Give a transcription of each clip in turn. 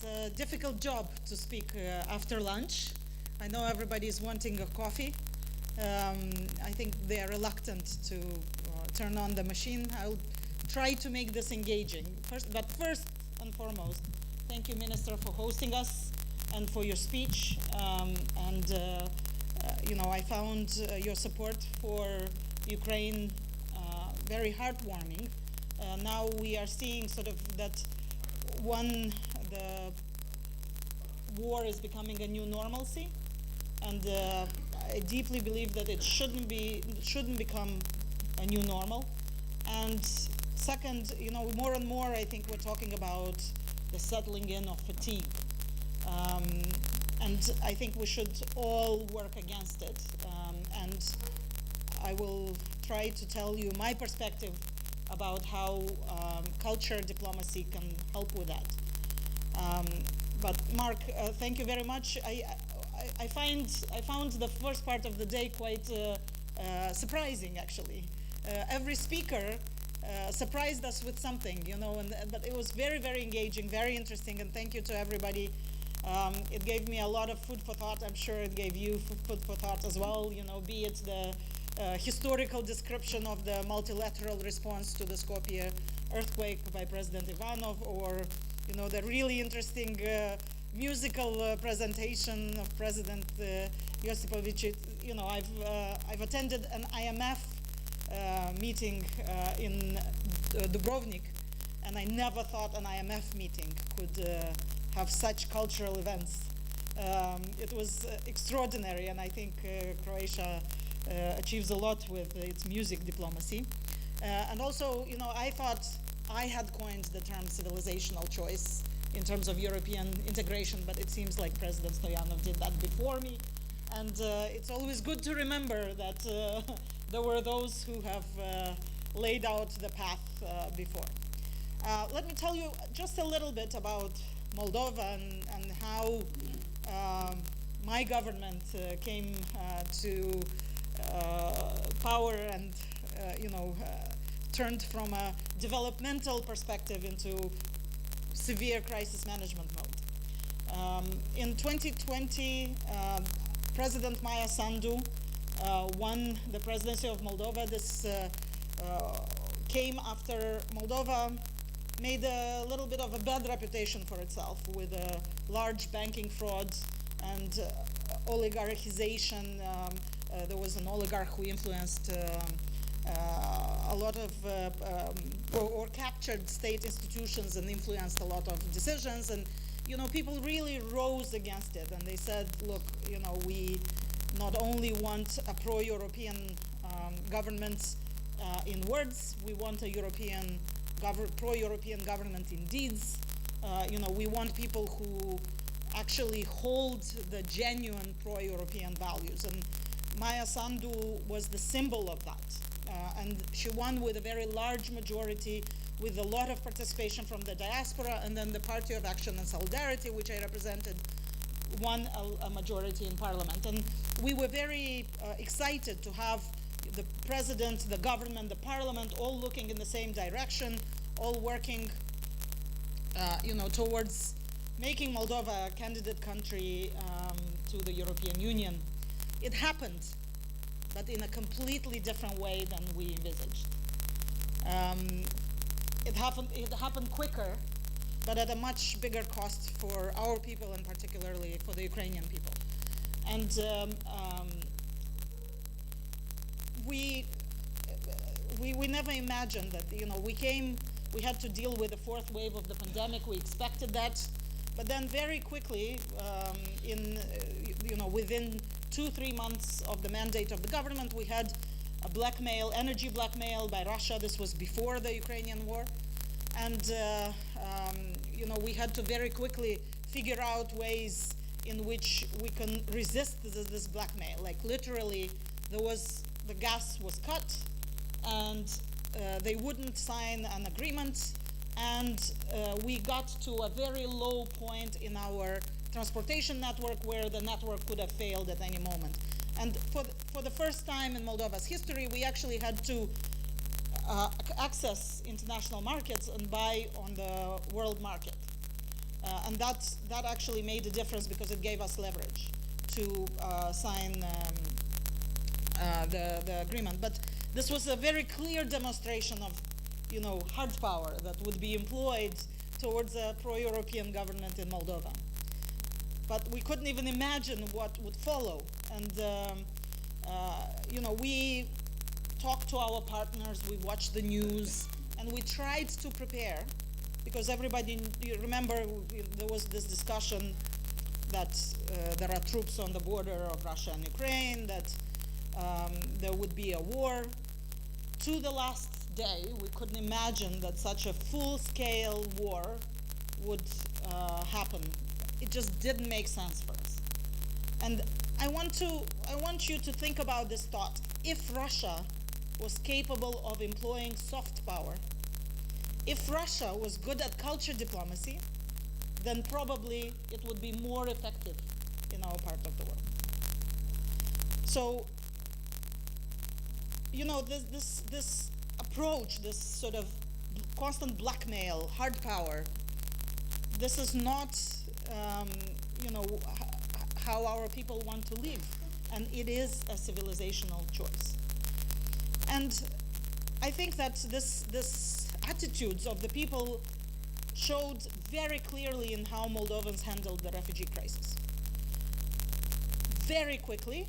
a difficult job to speak after lunch. I know everybody is wanting a coffee. I think they are reluctant to turn on the machine. I'll try to make this engaging. But first and foremost, thank you, Minister, for hosting us and for your speech. I found your support for Ukraine very heartwarming. Now we are seeing sort of that the war is becoming a new normalcy, and I deeply believe that it shouldn't become a new normal. And second, more and more I think we're talking about the settling in of fatigue. And I think we should all work against it. And I will try to tell you my perspective about how culture diplomacy can help with that. But Mark, thank you very much. I found the first part of the day quite surprising, actually. Every speaker surprised us with something, but it was very, very engaging, very interesting, and thank you to everybody. It gave me a lot of food for thought. I'm sure it gave you food for thought as well, be it the historical description of the multilateral response to the Skopje earthquake by President Ivanov, or the really interesting musical presentation of President Josipovic. I've attended an IMF meeting in Dubrovnik, and I never thought an IMF meeting could have such cultural events. It was extraordinary, and I think Croatia achieves a lot with its music diplomacy. And also, I thought I had coined the term civilizational choice in terms of European integration, but it seems like President Stoyanov did that before me. And it's always good to remember that there were those who have laid out the path before. Let me tell you just a little bit about Moldova and how my government came to power and turned from a developmental perspective into severe crisis management mode. In 2020, President Maia Sandu won the presidency of Moldova. This came after Moldova made a little bit of a bad reputation for itself with large banking fraud and oligarchization. There was an oligarch who influenced a lot of, or captured state institutions and influenced a lot of decisions. And, people really rose against it. And they said, look, we not only want a pro-European government in words, we want a pro-European government in deeds. We want people who actually hold the genuine pro-European values. And Maia Sandu was the symbol of that. And she won with a very large majority, with a lot of participation from the diaspora, and then the Party of Action and Solidarity, which I represented, won a majority in parliament. And we were very excited to have the president, the government, the parliament, all looking in the same direction, all working, towards making Moldova a candidate country to the European Union. It happened, but in a completely different way than we envisaged. It happened quicker, but at a much bigger cost for our people, and particularly for the Ukrainian people. And we never imagined that, we had to deal with the fourth wave of the pandemic. We expected that, but then very quickly, within 2-3 months of the mandate of the government, we had a energy blackmail by Russia. This was before the Ukrainian war. And, we had to very quickly figure out ways in which we can resist this blackmail. Like literally, the gas was cut, and they wouldn't sign an agreement. And we got to a very low point in our transportation network where the network could have failed at any moment. And for the first time in Moldova's history, we actually had to access international markets and buy on the world market. And that actually made a difference because it gave us leverage to sign the agreement. But this was a very clear demonstration of, hard power that would be employed towards a pro-European government in Moldova. But we couldn't even imagine what would follow. And we talked to our partners, we watched the news, and we tried to prepare, because everybody, you remember, there was this discussion that there are troops on the border of Russia and Ukraine, that there would be a war. To the last day, we couldn't imagine that such a full-scale war would happen. It just didn't make sense for us. And I want you to think about this thought. If Russia was capable of employing soft power, if Russia was good at culture diplomacy, then probably it would be more effective in our part of the world. So, this approach, this sort of constant blackmail, hard power, this is not, how our people want to live, and it is a civilizational choice. And I think that this attitudes of the people showed very clearly in how Moldovans handled the refugee crisis. Very quickly,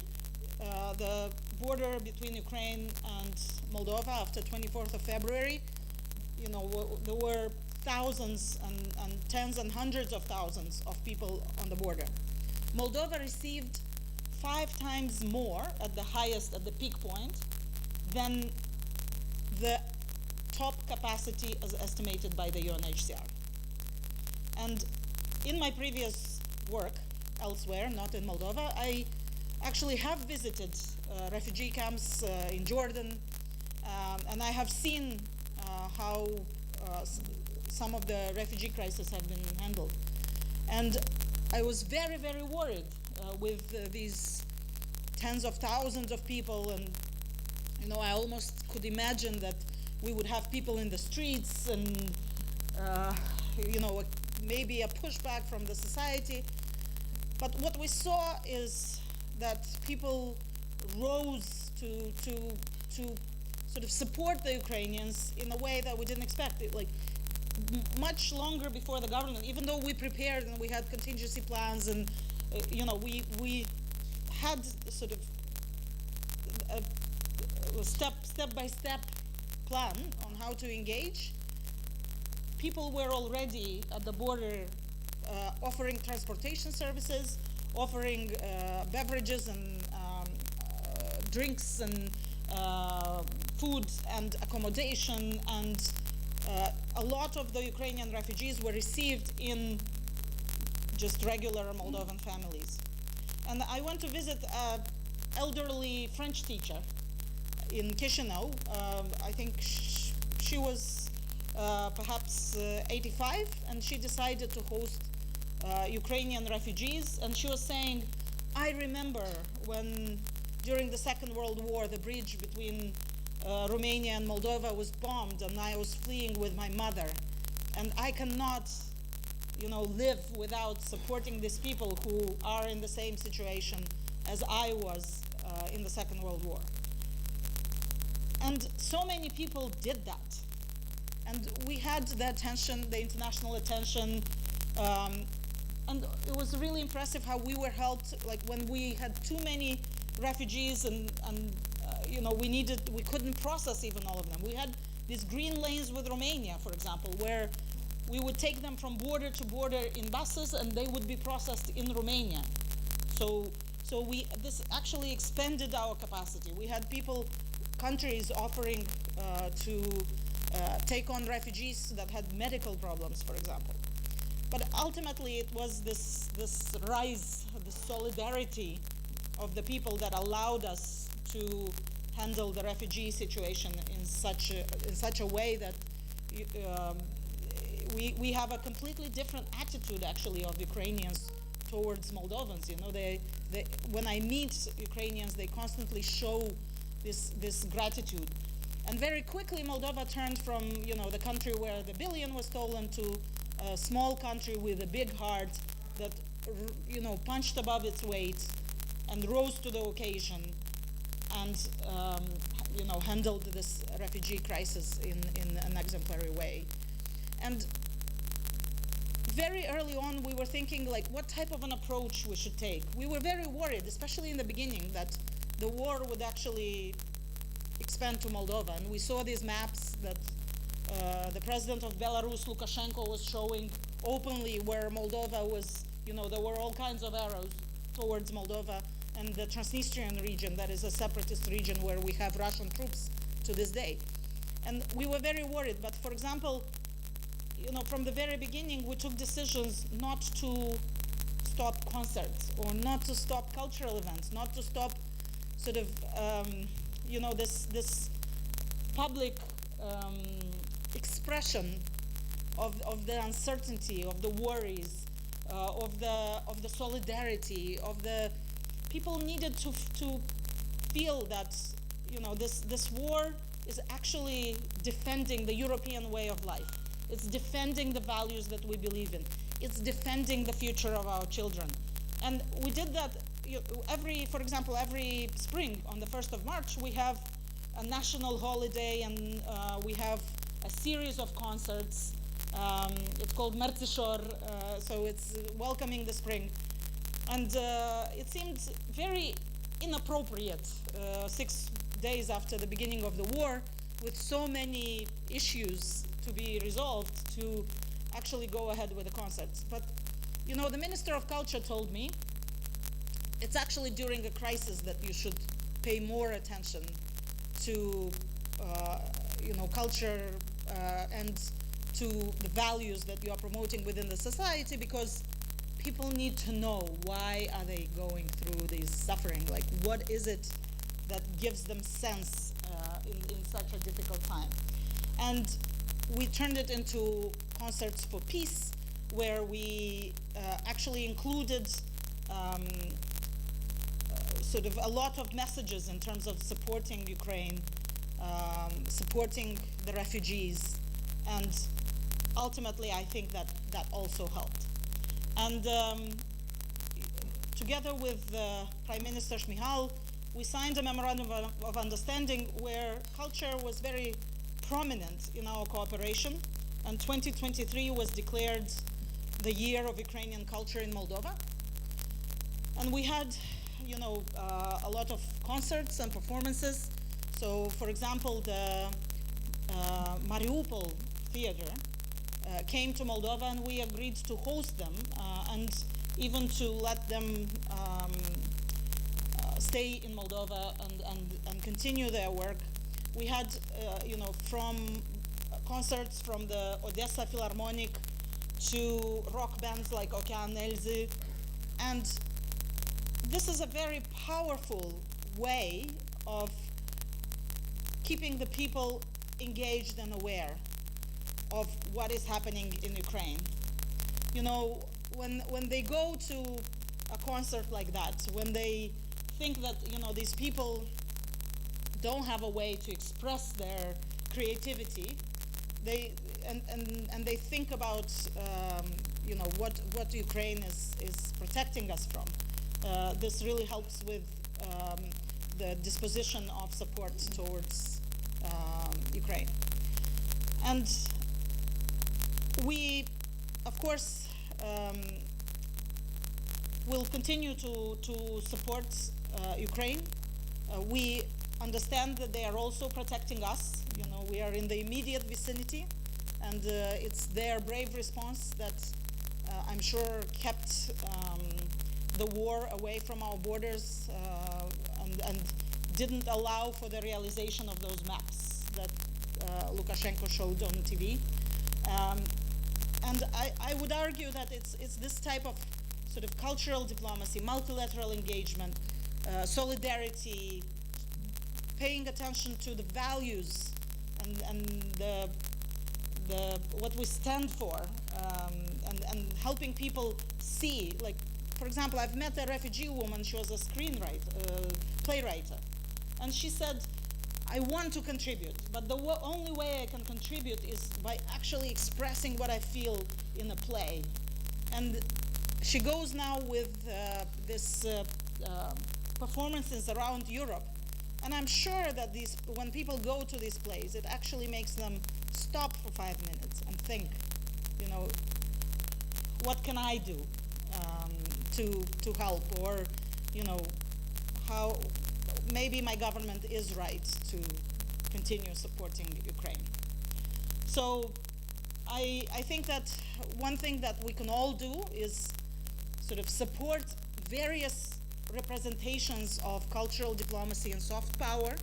the border between Ukraine and Moldova after 24th of February, there were thousands and tens and hundreds of thousands of people on the border. Moldova received 5 times more at the highest, at the peak point, than the top capacity as estimated by the UNHCR. And in my previous work elsewhere, not in Moldova, I actually have visited refugee camps in Jordan, and I have seen how some of the refugee crises have been handled. And I was very, very worried with these tens of thousands of people, and I almost could imagine that we would have people in the streets and maybe a pushback from the society. But what we saw is that people rose to sort of support the Ukrainians in a way that we didn't expect. Much longer before the government, even though we prepared and we had contingency plans, and we had sort of a step-by-step plan on how to engage. People were already at the border offering transportation services, offering beverages and drinks and food and accommodation, and a lot of the Ukrainian refugees were received in just regular Moldovan families. And I went to visit an elderly French teacher in Chisinau. I think she was perhaps 85, and she decided to host Ukrainian refugees. And she was saying, I remember when during the Second World War, the bridge between Romania and Moldova was bombed, and I was fleeing with my mother. And I cannot, live without supporting these people who are in the same situation as I was in the Second World War. And so many people did that. And we had the attention, the international attention, and it was really impressive how we were helped, like when we had too many refugees and we couldn't process even all of them. We had these green lanes with Romania, for example, where we would take them from border to border in buses, and they would be processed in Romania. So this actually expanded our capacity. We had countries offering to take on refugees that had medical problems, for example. But ultimately, it was this rise, the solidarity of the people that allowed us to handle the refugee situation in such a way that we have a completely different attitude, actually, of Ukrainians towards Moldovans. When I meet Ukrainians, they constantly show this gratitude. And very quickly, Moldova turned from the country where the billion was stolen to a small country with a big heart that, punched above its weight and rose to the occasion and, handled this refugee crisis in an exemplary way. And very early on, we were thinking, like, what type of an approach we should take. We were very worried, especially in the beginning, that the war would actually expand to Moldova. And we saw these maps that the president of Belarus, Lukashenko, was showing openly where Moldova was, there were all kinds of arrows towards Moldova and the Transnistrian region, that is a separatist region where we have Russian troops to this day. And we were very worried, but for example, from the very beginning, we took decisions not to stop concerts or not to stop cultural events, not to stop sort of, this public expression of the uncertainty, of the worries, of the solidarity, of the people needed to feel that this war is actually defending the European way of life. It's defending the values that we believe in. It's defending the future of our children. And we did that for example, every spring on the 1st of March, we have a national holiday and we have a series of concerts. It's called Mertishor, so it's welcoming the spring. And it seemed very inappropriate 6 days after the beginning of the war, with so many issues to be resolved, to actually go ahead with the concerts. But the Minister of Culture told me it's actually during a crisis that you should pay more attention to culture and to the values that you are promoting within the society, because people need to know why are they going through this suffering, like what is it that gives them sense in such a difficult time. And we turned it into concerts for peace, where we actually included sort of a lot of messages in terms of supporting Ukraine, supporting the refugees, and ultimately I think that also helped. And together with Prime Minister Shmihal, we signed a memorandum of understanding where culture was very prominent in our cooperation, and 2023 was declared the year of Ukrainian culture in Moldova. And we had, a lot of concerts and performances. So, for example, the Mariupol theater came to Moldova, and we agreed to host them and even to let them stay in Moldova and continue their work. We had, from concerts from the Odessa Philharmonic to rock bands like Okean Elzy. And this is a very powerful way of keeping the people engaged and aware of what is happening in Ukraine. When they go to a concert like that, when they think that these people don't have a way to express their creativity, they think about what Ukraine is protecting us from. This really helps with the disposition of support towards Ukraine. And we, of course, will continue to support Ukraine. We understand that they are also protecting us. We are in the immediate vicinity, and it's their brave response that I'm sure kept the war away from our borders and didn't allow for the realization of those maps that Lukashenko showed on TV. And I would argue that it's this type of sort of cultural diplomacy, multilateral engagement, solidarity, paying attention to the values and the what we stand for, and helping people see. Like, for example, I've met a refugee woman. She was a playwright, and she said, I want to contribute, but the only way I can contribute is by actually expressing what I feel in a play. And she goes now with this performances around Europe. And I'm sure that when people go to these plays, it actually makes them stop for 5 minutes and think, you know, what can I do to help? Or, you know, how maybe my government is right to continue supporting Ukraine. So I think that one thing that we can all do is sort of support various representations of cultural diplomacy and soft power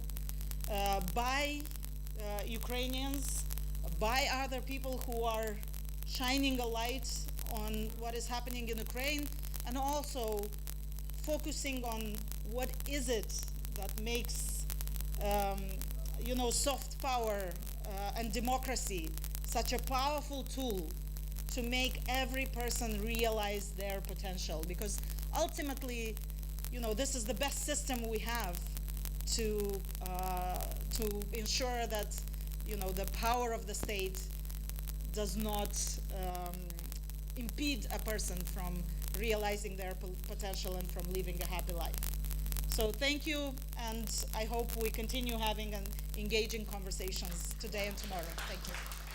by Ukrainians, by other people who are shining a light on what is happening in Ukraine, and also focusing on what is it that makes you know, soft power and democracy such a powerful tool to make every person realize their potential. Because ultimately, you know, this is the best system we have to ensure that, you know, the power of the state does not impede a person from realizing their potential and from living a happy life. So thank you, and I hope we continue having engaging conversations today and tomorrow. Thank you.